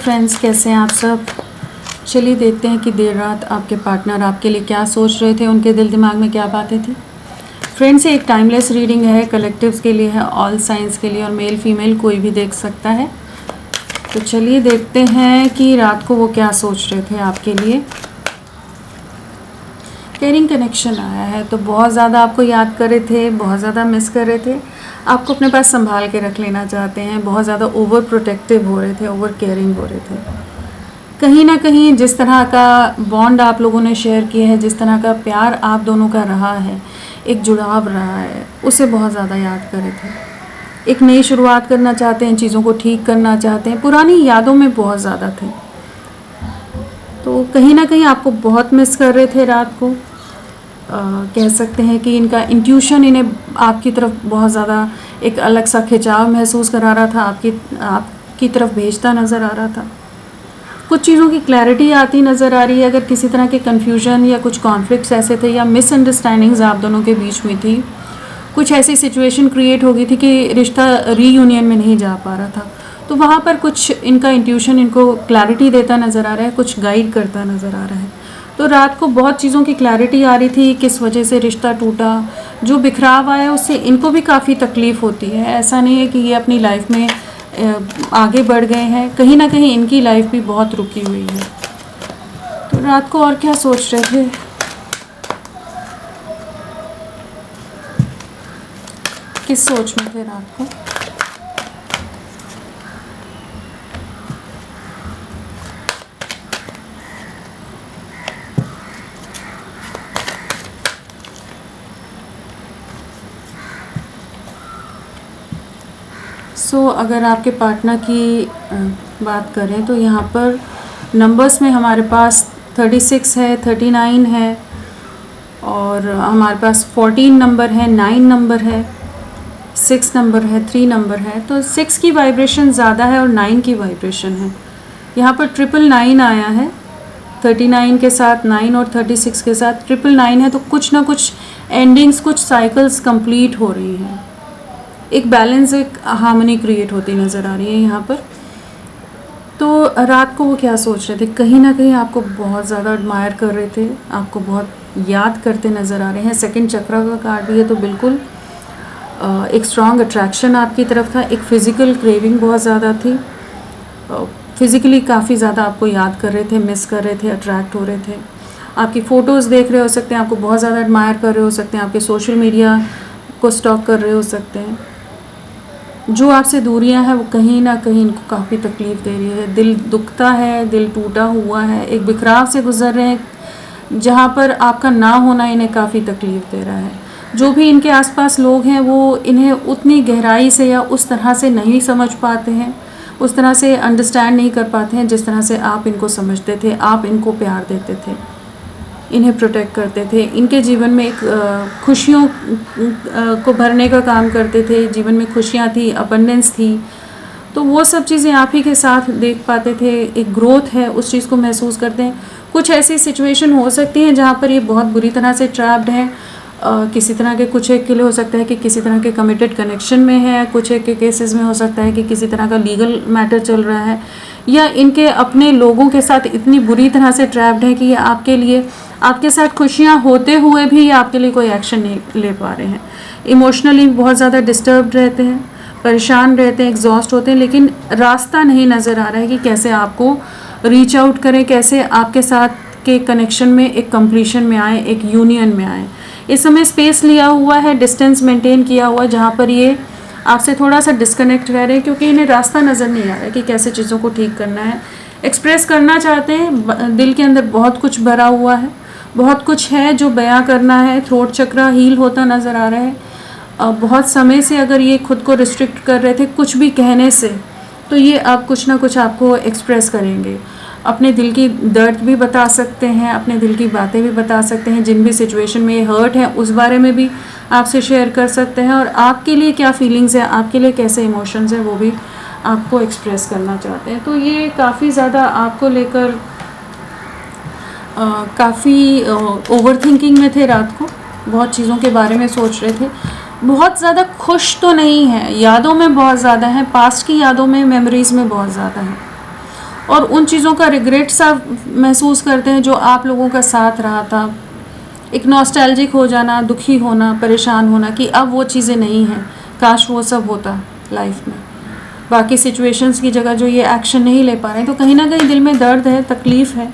Friends, कैसे हैं आप सब। चलिए देखते हैं कि देर रात आपके पार्टनर आपके लिए क्या सोच रहे थे, उनके दिल दिमाग में क्या बातें थी। फ्रेंड्स, ये एक टाइमलेस रीडिंग है, कलेक्टिव्स के लिए है, ऑल साइंस के लिए, और मेल फीमेल कोई भी देख सकता है। तो चलिए देखते हैं कि रात को वो क्या सोच रहे थे आपके लिए। केयरिंग कनेक्शन आया है, तो बहुत ज़्यादा आपको याद कर रहे थे, बहुत ज़्यादा मिस कर रहे थे, आपको अपने पास संभाल के रख लेना चाहते हैं, बहुत ज़्यादा ओवर प्रोटेक्टिव हो रहे थे, ओवर केयरिंग हो रहे थे। कहीं ना कहीं जिस तरह का बॉन्ड आप लोगों ने शेयर किया है, जिस तरह का प्यार आप दोनों का रहा है, एक जुड़ाव रहा है, उसे बहुत ज़्यादा याद कर रहे थे। एक नई शुरुआत करना चाहते हैं, चीज़ों को ठीक करना चाहते हैं, पुरानी यादों में बहुत ज़्यादा थे। तो कहीं ना कहीं आपको बहुत मिस कर रहे थे रात को। कह सकते हैं कि इनका इंट्यूशन इन्हें आपकी तरफ बहुत ज़्यादा एक अलग सा खिंचाव महसूस करा रहा था, आपकी तरफ भेजता नज़र आ रहा था। कुछ चीज़ों की क्लैरिटी आती नज़र आ रही है। अगर किसी तरह के कन्फ्यूजन या कुछ कॉन्फ्लिक्ट्स ऐसे थे या मिसअंडरस्टैंडिंग्स आप दोनों के बीच में थी, कुछ ऐसी सिचुएशन क्रिएट हो गई थी कि रिश्ता रीयूनियन में नहीं जा पा रहा था, तो वहाँ पर कुछ इनका इंट्यूशन इनको क्लैरिटी देता नज़र आ रहा है, कुछ गाइड करता नज़र आ रहा है। तो रात को बहुत चीज़ों की क्लैरिटी आ रही थी, किस वजह से रिश्ता टूटा, जो बिखराव आया उससे इनको भी काफ़ी तकलीफ़ होती है। ऐसा नहीं है कि ये अपनी लाइफ में आगे बढ़ गए हैं, कहीं ना कहीं इनकी लाइफ भी बहुत रुकी हुई है। तो रात को और क्या सोच रहे थे, किस सोच में थे रात को। अगर आपके पार्टनर की बात करें तो यहाँ पर नंबर्स में हमारे पास 36 है, 39 है, और हमारे पास 14 नंबर है, 9 नंबर है, 6 नंबर है, 3 नंबर है। तो 6 की वाइब्रेशन ज़्यादा है और 9 की वाइब्रेशन है। यहाँ पर 999 आया है, 39 के साथ 9 और 36 के साथ 999 है। तो कुछ ना कुछ एंडिंग्स, कुछ साइकिल्स कंप्लीट हो रही हैं, एक बैलेंस, एक हार्मनी क्रिएट होती नज़र आ रही है यहाँ पर। तो रात को वो क्या सोच रहे थे, कहीं ना कहीं आपको बहुत ज़्यादा एडमायर कर रहे थे, आपको बहुत याद करते नज़र आ रहे हैं। सेकंड चक्रा का कार्ड भी है, तो बिल्कुल एक स्ट्रॉन्ग अट्रैक्शन आपकी तरफ था, एक फ़िज़िकल क्रेविंग बहुत ज़्यादा थी, फिज़िकली काफ़ी ज़्यादा आपको याद कर रहे थे, मिस कर रहे थे, अट्रैक्ट हो रहे थे। आपकी फ़ोटोज़ देख रहे हो सकते हैं, आपको बहुत ज़्यादा एडमायर कर रहे हो सकते हैं, आपके सोशल मीडिया को स्टॉक कर रहे हो सकते हैं। जो आपसे दूरियां हैं वो कहीं ना कहीं इनको काफ़ी तकलीफ़ दे रही है, दिल दुखता है, दिल टूटा हुआ है, एक बिखराव से गुजर रहे हैं जहाँ पर आपका ना होना इन्हें काफ़ी तकलीफ़ दे रहा है। जो भी इनके आसपास लोग हैं वो इन्हें उतनी गहराई से या उस तरह से नहीं समझ पाते हैं, उस तरह से अंडरस्टैंड नहीं कर पाते हैं जिस तरह से आप इनको समझते थे, आप इनको प्यार देते थे, इन्हें प्रोटेक्ट करते थे, इनके जीवन में एक खुशियों को भरने का काम करते थे, जीवन में खुशियाँ थी, अबंडेंस थी। तो वो सब चीज़ें आप ही के साथ देख पाते थे, एक ग्रोथ है, उस चीज़ को महसूस करते हैं। कुछ ऐसी सिचुएशन हो सकती हैं जहाँ पर ये बहुत बुरी तरह से ट्रैप्ड हैं, किसी तरह के, कुछ एक के लिए हो सकता है कि किसी तरह के कमिटेड कनेक्शन में है, कुछ एक के केसेस में हो सकता है कि किसी तरह का लीगल मैटर चल रहा है, या इनके अपने लोगों के साथ इतनी बुरी तरह से ट्रैप्ड है कि ये आपके लिए, आपके साथ खुशियाँ होते हुए भी ये आपके लिए कोई एक्शन नहीं ले पा रहे हैं। इमोशनली बहुत ज़्यादा डिस्टर्ब्ड रहते हैं, परेशान रहते हैं, एग्जॉस्ट होते हैं, लेकिन रास्ता नहीं नज़र आ रहा है कि कैसे आपको रीच आउट करें, कैसे आपके साथ के कनेक्शन में एक कंप्लीशन में आए, एक यूनियन में आए। इस समय स्पेस लिया हुआ है, डिस्टेंस मेंटेन किया हुआ है, जहाँ पर ये आपसे थोड़ा सा डिस्कनेक्ट रह रहे हैं, क्योंकि इन्हें रास्ता नज़र नहीं आ रहा है कि कैसे चीज़ों को ठीक करना है। एक्सप्रेस करना चाहते हैं, दिल के अंदर बहुत कुछ भरा हुआ है, बहुत कुछ है जो बयां करना है। थ्रोट चक्रा हील होता नज़र आ रहा है। बहुत समय से अगर ये खुद को रिस्ट्रिक्ट कर रहे थे कुछ भी कहने से, तो ये अब कुछ ना कुछ आपको एक्सप्रेस करेंगे। अपने दिल की दर्द भी बता सकते हैं, अपने दिल की बातें भी बता सकते हैं, जिन भी सिचुएशन में ये हर्ट है उस बारे में भी आपसे शेयर कर सकते हैं, और आपके लिए क्या फीलिंग्स हैं, आपके लिए कैसे इमोशंस हैं, वो भी आपको एक्सप्रेस करना चाहते हैं। तो ये काफ़ी ज़्यादा आपको लेकर काफ़ी ओवर थिंकिंग में थे रात को, बहुत चीज़ों के बारे में सोच रहे थे, बहुत ज़्यादा खुश तो नहीं है, यादों में बहुत ज़्यादा है, पास्ट की यादों में, मेमोरीज़ में बहुत ज़्यादा है। और उन चीज़ों का रिग्रेट सा महसूस करते हैं जो आप लोगों का साथ रहा था। एक नॉस्टैल्जिक हो जाना, दुखी होना, परेशान होना कि अब वो चीज़ें नहीं हैं, काश वो सब होता लाइफ में। बाकी सिचुएशंस की जगह जो ये एक्शन नहीं ले पा रहे हैं, तो कहीं ना कहीं दिल में दर्द है, तकलीफ़ है,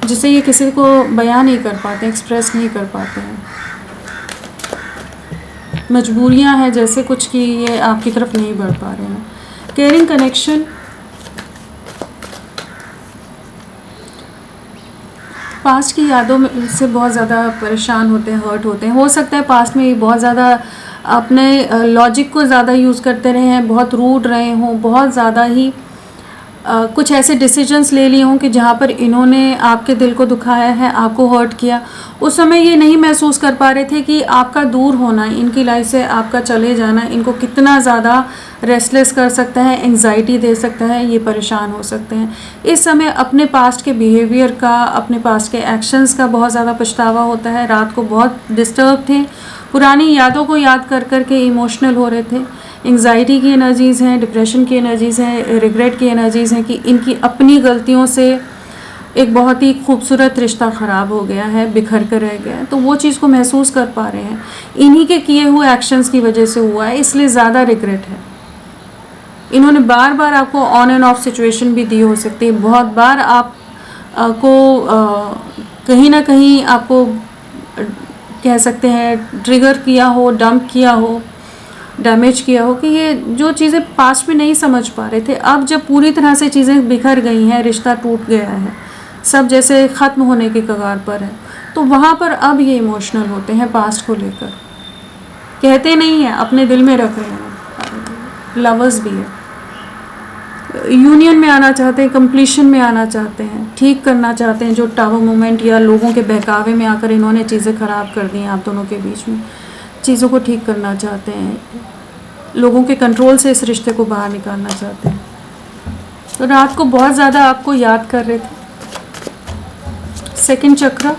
जिसे ये किसी को बयां नहीं कर पाते, एक्सप्रेस नहीं कर पाते हैं। मजबूरियां हैं जैसे कुछ कि ये आपकी तरफ नहीं बढ़ पा रहे हैं। केयरिंग कनेक्शन, पास्ट की यादों में से बहुत ज़्यादा परेशान होते हैं, हर्ट होते हैं। हो सकता है पास्ट में ये बहुत ज़्यादा अपने लॉजिक को ज़्यादा यूज़ करते रहे हैं, बहुत रूड रहे हों, बहुत ज़्यादा ही कुछ ऐसे डिसीजंस ले लिए हों कि जहाँ पर इन्होंने आपके दिल को दुखाया है, आपको हर्ट किया। उस समय ये नहीं महसूस कर पा रहे थे कि आपका दूर होना, इनकी लाइफ से आपका चले जाना इनको कितना ज़्यादा रेस्टलेस कर सकता है, एंग्जाइटी दे सकता है, ये परेशान हो सकते हैं। इस समय अपने पास्ट के बिहेवियर का, अपने पास्ट के एक्शंस का बहुत ज़्यादा पछतावा होता है। रात को बहुत डिस्टर्ब थे, पुरानी यादों को याद कर कर के इमोशनल हो रहे थे। एंग्जाइटी की एनर्जीज़ हैं, डिप्रेशन की एनर्जीज़ हैं, रिग्रेट की एनर्जीज़ हैं कि इनकी अपनी गलतियों से एक बहुत ही खूबसूरत रिश्ता ख़राब हो गया है, बिखर कर रह गया है। तो वो चीज़ को महसूस कर पा रहे हैं, इन्हीं के किए हुए एक्शंस की वजह से हुआ है, इसलिए ज़्यादा रिग्रेट है। इन्होंने बार बार आपको ऑन एंड ऑफ सिचुएशन भी दी हो सकती है, बहुत बार आप को कहीं ना कहीं आपको कह सकते हैं ट्रिगर किया हो, डंप किया हो, डैमेज किया हो कि ये जो चीज़ें पास्ट में नहीं समझ पा रहे थे, अब जब पूरी तरह से चीज़ें बिखर गई हैं, रिश्ता टूट गया है, सब जैसे ख़त्म होने के कगार पर है, तो वहाँ पर अब ये इमोशनल होते हैं पास्ट को लेकर। कहते नहीं हैं, अपने दिल में रख रहे हैं। लवर्स भी है, यूनियन में आना चाहते हैं, कंप्लीशन में आना चाहते हैं, ठीक करना चाहते हैं जो टावर मोमेंट या लोगों के बहकावे में आकर इन्होंने चीज़ें ख़राब कर दी हैं आप दोनों के बीच में, चीज़ों को ठीक करना चाहते हैं, लोगों के कंट्रोल से इस रिश्ते को बाहर निकालना चाहते हैं। तो रात को बहुत ज़्यादा आपको याद कर रहे थे। सेकंड चक्र,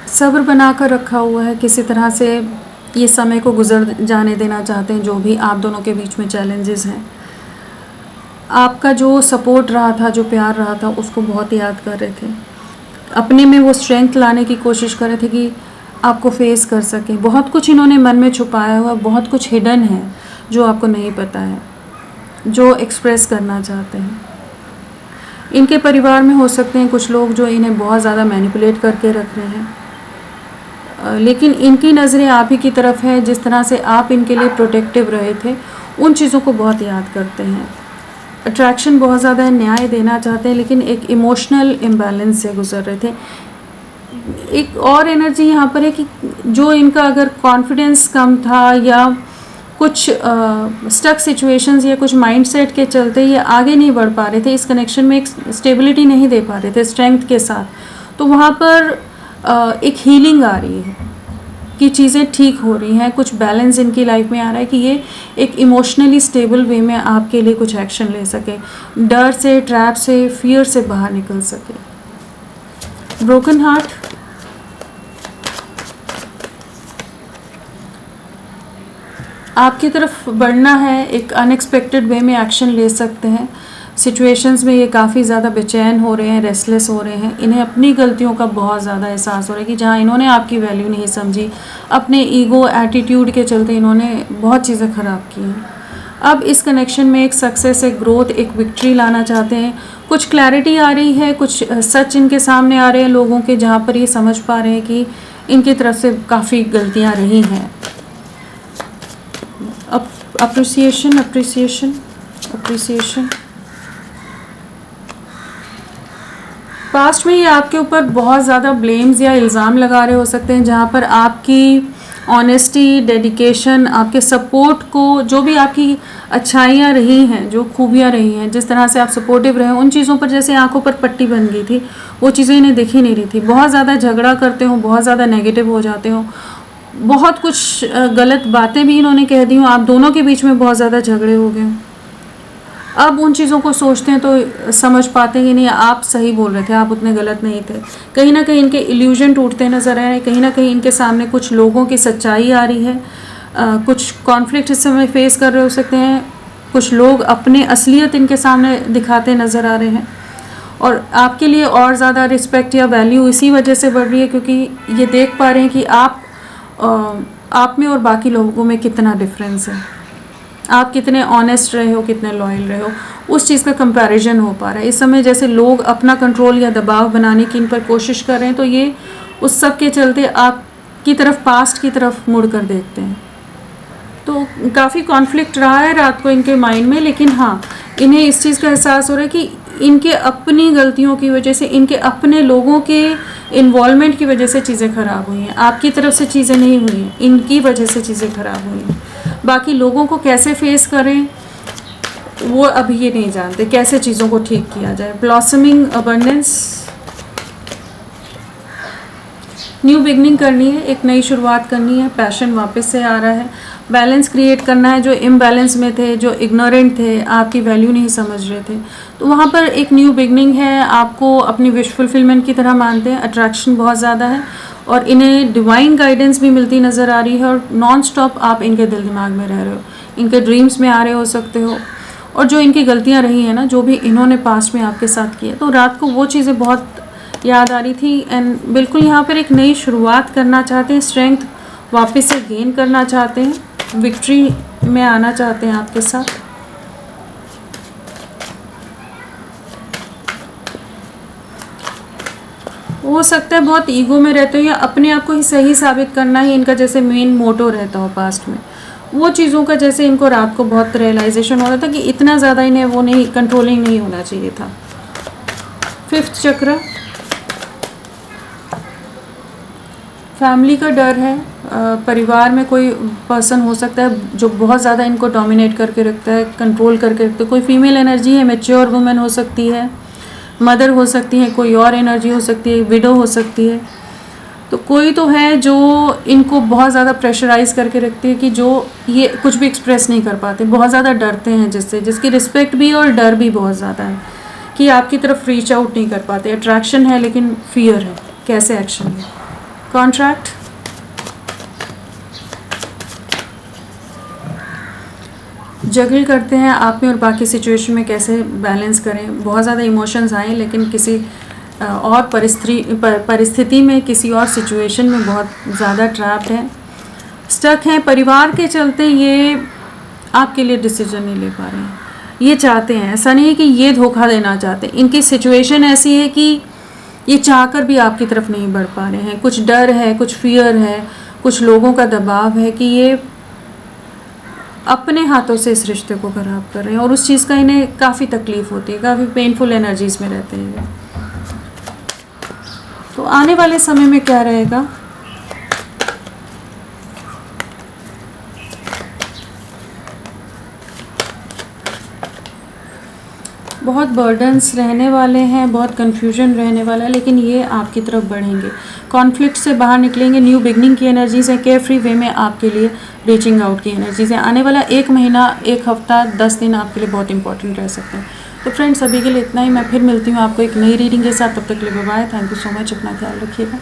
सब्र बनाकर रखा हुआ है, किसी तरह से ये समय को गुजर जाने देना चाहते हैं, जो भी आप दोनों के बीच में चैलेंजेस हैं। आपका जो सपोर्ट रहा था, जो प्यार रहा था, उसको बहुत याद कर रहे थे। अपने में वो स्ट्रेंथ लाने की कोशिश कर रहे थे कि आपको फेस कर सकें। बहुत कुछ इन्होंने मन में छुपाया हुआ, बहुत कुछ हिडन है जो आपको नहीं पता है, जो एक्सप्रेस करना चाहते हैं। इनके परिवार में हो सकते हैं कुछ लोग जो इन्हें बहुत ज़्यादा मैनिपुलेट करके रख रहे हैं, लेकिन इनकी नज़रें आप ही की तरफ है। जिस तरह से आप इनके लिए प्रोटेक्टिव रहे थे, उन चीज़ों को बहुत याद करते हैं। अट्रैक्शन बहुत ज़्यादा है, न्याय देना चाहते हैं, लेकिन एक इमोशनल इम्बैलेंस से गुजर रहे थे। एक और एनर्जी यहाँ पर है कि जो इनका अगर कॉन्फिडेंस कम था या कुछ स्टक सिचुएशंस या कुछ माइंडसेट के चलते ये आगे नहीं बढ़ पा रहे थे, इस कनेक्शन में एक स्टेबिलिटी नहीं दे पा रहे थे स्ट्रेंथ के साथ, तो वहाँ पर एक हीलिंग आ रही है कि चीज़ें ठीक हो रही हैं, कुछ बैलेंस इनकी लाइफ में आ रहा है कि ये एक इमोशनली स्टेबल वे में आपके लिए कुछ एक्शन ले सके, डर से, ट्रैप से, फियर से बाहर निकल सके। ब्रोकन हार्ट, आपकी तरफ बढ़ना है, एक अनएक्सपेक्टेड वे में एक्शन ले सकते हैं। सिचुएशंस में ये काफ़ी ज़्यादा बेचैन हो रहे हैं, रेस्टलेस हो रहे हैं। इन्हें अपनी गलतियों का बहुत ज़्यादा एहसास हो रहा है कि जहाँ इन्होंने आपकी वैल्यू नहीं समझी, अपने ईगो, एटीट्यूड के चलते इन्होंने बहुत चीज़ें ख़राब की हैं। अब इस कनेक्शन में एक सक्सेस, एक ग्रोथ, एक विक्ट्री लाना चाहते हैं। कुछ क्लैरिटी आ रही है, कुछ सच इनके सामने आ रहे हैं लोगों के, जहाँ पर ये समझ पा रहे हैं कि इनकी तरफ से काफ़ी गलतियाँ रही हैं। Appreciation, appreciation, appreciation. पास्ट में ये आपके ऊपर बहुत ज़्यादा ब्लेम्स या इल्ज़ाम लगा रहे हो सकते हैं, जहाँ पर आपकी ऑनेस्टी, डेडिकेशन, आपके सपोर्ट को, जो भी आपकी अच्छाइयाँ रही हैं, जो खूबियाँ रही हैं, जिस तरह से आप सपोर्टिव रहे, उन चीज़ों पर जैसे आंखों पर पट्टी बन गई थी, वो चीज़ें इन्हें दिख ही नहीं रही थी। बहुत ज़्यादा झगड़ा करते हो, बहुत ज़्यादा नेगेटिव हो जाते हो, बहुत कुछ गलत बातें भी इन्होंने कह दी हूँ, आप दोनों के बीच में बहुत ज़्यादा झगड़े हो गए। अब उन चीज़ों को सोचते हैं तो समझ पाते हैं कि नहीं, आप सही बोल रहे थे, आप उतने गलत नहीं थे। कहीं ना कहीं इनके इल्यूजन टूटते नज़र आ रहे हैं, कहीं ना कहीं इनके सामने कुछ लोगों की सच्चाई आ रही है, कुछ कॉन्फ्लिक्ट इस समय फेस कर रहे हो सकते हैं, कुछ लोग अपने असलियत इनके सामने दिखाते नज़र आ रहे हैं और आपके लिए और ज़्यादा रिस्पेक्ट या वैल्यू इसी वजह से बढ़ रही है क्योंकि ये देख पा रहे हैं कि आप में और बाकी लोगों में कितना डिफरेंस है, आप कितने ऑनेस्ट रहे हो, कितने लॉयल रहे हो, उस चीज़ का कंपैरिजन हो पा रहा है। इस समय जैसे लोग अपना कंट्रोल या दबाव बनाने की इन पर कोशिश कर रहे हैं तो ये उस सब के चलते आपकी तरफ, पास्ट की तरफ मुड़ कर देखते हैं। तो काफ़ी कॉन्फ्लिक्ट रहा है रात को इनके माइंड में, लेकिन हाँ, इन्हें इस चीज़ का एहसास हो रहा है कि इनके अपनी गलतियों की वजह से, इनके अपने लोगों के इन्वॉल्वमेंट की वजह से चीज़ें ख़राब हुई हैं। आपकी तरफ से चीज़ें नहीं हुई हैं, इनकी वजह से चीज़ें ख़राब हुई हैं। बाकी लोगों को कैसे फेस करें वो अभी ये नहीं जानते, कैसे चीज़ों को ठीक किया जाए। ब्लॉसमिंग अबंडेंस, न्यू बिगनिंग करनी है, एक नई शुरुआत करनी है, पैशन वापस से आ रहा है, बैलेंस क्रिएट करना है। जो इम्बैलेंस में थे, जो इग्नोरेंट थे, आपकी वैल्यू नहीं समझ रहे थे, तो वहाँ पर एक न्यू बिगनिंग है। आपको अपनी विश फुलफिलमेंट की तरह मानते हैं, अट्रैक्शन बहुत ज़्यादा है और इन्हें डिवाइन गाइडेंस भी मिलती नज़र आ रही है और नॉन स्टॉप आप इनके दिल दिमाग में रह रहे हो, इनके ड्रीम्स में आ रहे हो सकते हो। और जो इनकी गलतियाँ रही हैं ना, जो भी इन्होंने पास्ट में आपके साथ किया, तो रात को वो चीज़ें बहुत याद आ रही थी एंड बिल्कुल यहाँ पर एक नई शुरुआत करना चाहते हैं, स्ट्रेंथ वापस से गेन करना चाहते हैं, विक्ट्री में आना चाहते हैं आपके साथ। हो सकता है बहुत ईगो में रहते हो या अपने आप को ही सही साबित करना ही इनका जैसे मेन मोटो रहता हो पास्ट में, वो चीज़ों का जैसे इनको रात को बहुत रियलाइजेशन हो रहा था कि इतना ज़्यादा इन्हें वो नहीं, कंट्रोलिंग नहीं होना चाहिए था। 5th चक्र, फैमिली का डर है। परिवार में कोई पर्सन हो सकता है जो बहुत ज़्यादा इनको डोमिनेट करके रखता है, कंट्रोल करके रखता है। कोई फीमेल एनर्जी है, मैच्योर वुमेन हो सकती है, मदर हो सकती है, कोई और एनर्जी हो सकती है, विडो हो सकती है। तो कोई तो है जो इनको बहुत ज़्यादा प्रेशराइज करके रखती है कि जो ये कुछ भी एक्सप्रेस नहीं कर पाते, बहुत ज़्यादा डरते हैं जिससे, जिसकी रिस्पेक्ट भी और डर भी बहुत ज़्यादा है कि आपकी तरफ रीच आउट नहीं कर पाते। अट्रैक्शन है लेकिन फियर है, कैसे एक्शन है। कॉन्ट्रैक्ट, जगल करते हैं आप में और बाकी सिचुएशन में कैसे बैलेंस करें। बहुत ज़्यादा इमोशंस आए लेकिन किसी और परिस्थिति में, किसी और सिचुएशन में बहुत ज़्यादा ट्रैप्ड हैं, स्टक हैं। परिवार के चलते ये आपके लिए डिसीजन नहीं ले पा रहे हैं। ये चाहते हैं, ऐसा नहीं है कि ये धोखा देना चाहते, इनकी सिचुएशन ऐसी है कि ये चाहकर भी आपकी तरफ नहीं बढ़ पा रहे हैं। कुछ डर है, कुछ फियर है, कुछ लोगों का दबाव है कि ये अपने हाथों से इस रिश्ते को ख़राब कर रहे हैं और उस चीज़ का इन्हें काफ़ी तकलीफ़ होती है, काफ़ी पेनफुल एनर्जीज़ में रहते हैं। तो आने वाले समय में क्या रहेगा, बहुत बर्डन्स रहने वाले हैं, बहुत कन्फ्यूजन रहने वाला है, लेकिन ये आपकी तरफ बढ़ेंगे, कॉन्फ्लिक्ट से बाहर निकलेंगे। न्यू बिगनिंग की एनर्जीज़ है, केयर फ्री वे में आपके लिए रीचिंग आउट की एनर्जीज़ है। आने वाला 1 महीना, 1 हफ्ता, 10 दिन आपके लिए बहुत इंपॉर्टेंट रह सकते हैं। तो फ्रेंड्स, अभी के लिए इतना ही। मैं फिर मिलती हूँ आपको एक नई रीडिंग के साथ। तब तक के लिए bye bye. Thank you so much, अपना ख्याल रखिएगा।